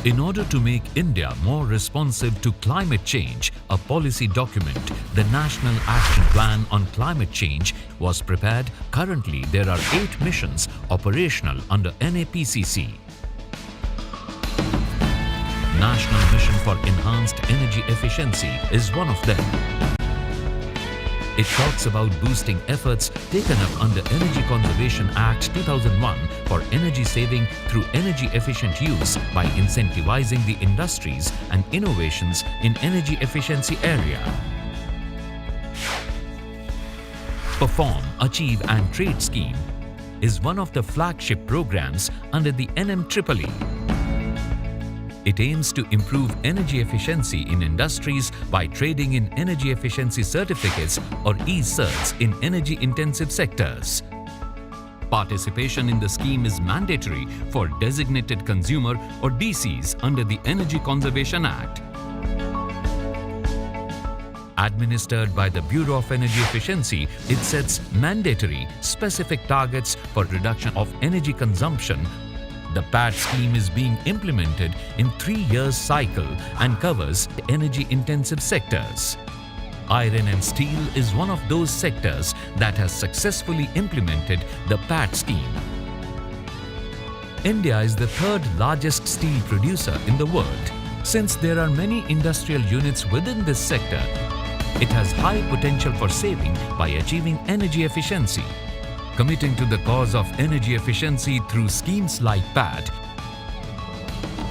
In order to make India more responsive to climate change, a policy document, the National Action Plan on Climate Change, was prepared. Currently, there are 8 missions operational under NAPCC. National Mission for Enhanced Energy Efficiency is one of them. It talks about boosting efforts taken up under Energy Conservation Act 2001 for energy saving through energy efficient use by incentivizing the industries and innovations in energy efficiency area. Perform, Achieve and Trade Scheme is one of the flagship programs under the NMEEE. It aims to improve energy efficiency in industries by trading in energy efficiency certificates or e-certs in energy-intensive sectors. Participation in the scheme is mandatory for designated consumer or DCs under the Energy Conservation Act. Administered by the Bureau of Energy Efficiency, it sets mandatory, specific targets for reduction of energy consumption. The PAT scheme is being implemented in 3-year cycle and covers energy-intensive sectors. Iron and steel is one of those sectors that has successfully implemented the PAT scheme. India is the 3rd largest steel producer in the world. Since there are many industrial units within this sector, it has high potential for saving by achieving energy efficiency. Committing to the cause of energy efficiency through schemes like PAT,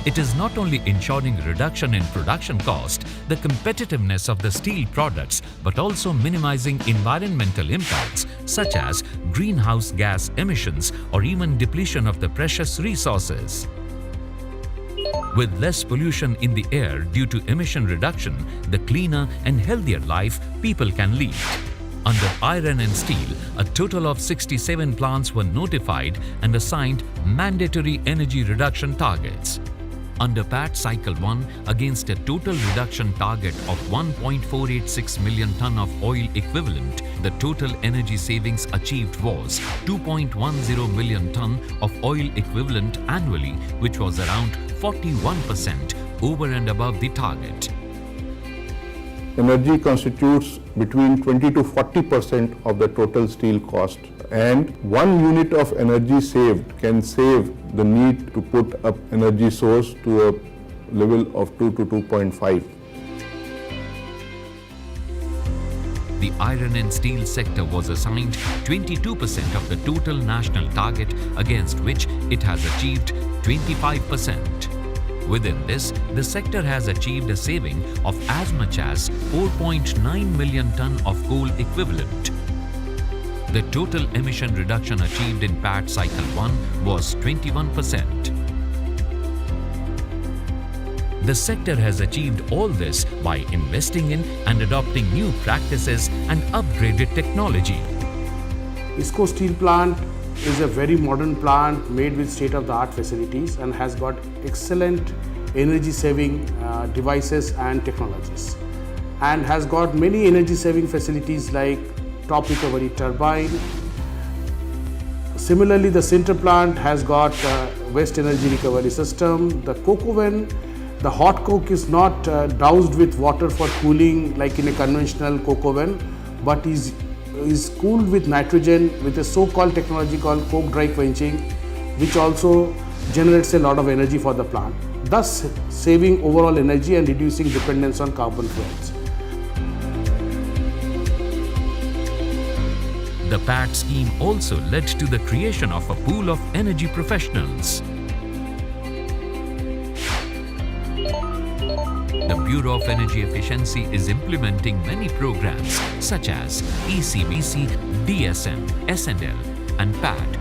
it is not only ensuring reduction in production cost, the competitiveness of the steel products, but also minimizing environmental impacts such as greenhouse gas emissions or even depletion of the precious resources. With less pollution in the air due to emission reduction, the cleaner and healthier life people can lead. Under iron and steel, a total of 67 plants were notified and assigned mandatory energy reduction targets. Under PAT Cycle 1, against a total reduction target of 1.486 million ton of oil equivalent, the total energy savings achieved was 2.10 million ton of oil equivalent annually, which was around 41% over and above the target. Energy constitutes between 20 to 40% of the total steel cost, and 1 unit of energy saved can save the need to put up energy source to a level of 2 to 2.5. The iron and steel sector was assigned 22% of the total national target, against which it has achieved 25%. Within this, the sector has achieved a saving of as much as 4.9 million ton of coal equivalent. The total emission reduction achieved in PAT Cycle 1 was 21%. The sector has achieved all this by investing in and adopting new practices and upgraded technology. IISCO Steel Plant is a very modern plant made with state-of-the-art facilities and has got excellent energy-saving devices and technologies, and has got many energy-saving facilities like top recovery turbine. Similarly, the sinter plant has got waste energy recovery system. The coke oven, the hot coke is not doused with water for cooling like in a conventional coke oven, but is cooled with nitrogen with a so-called technology called coke dry quenching, which also generates a lot of energy for the plant, thus saving overall energy and reducing dependence on carbon fuels. The PAT scheme also led to the creation of a pool of energy professionals. The Bureau of Energy Efficiency is implementing many programs such as ECBC, DSM, SNL and PAT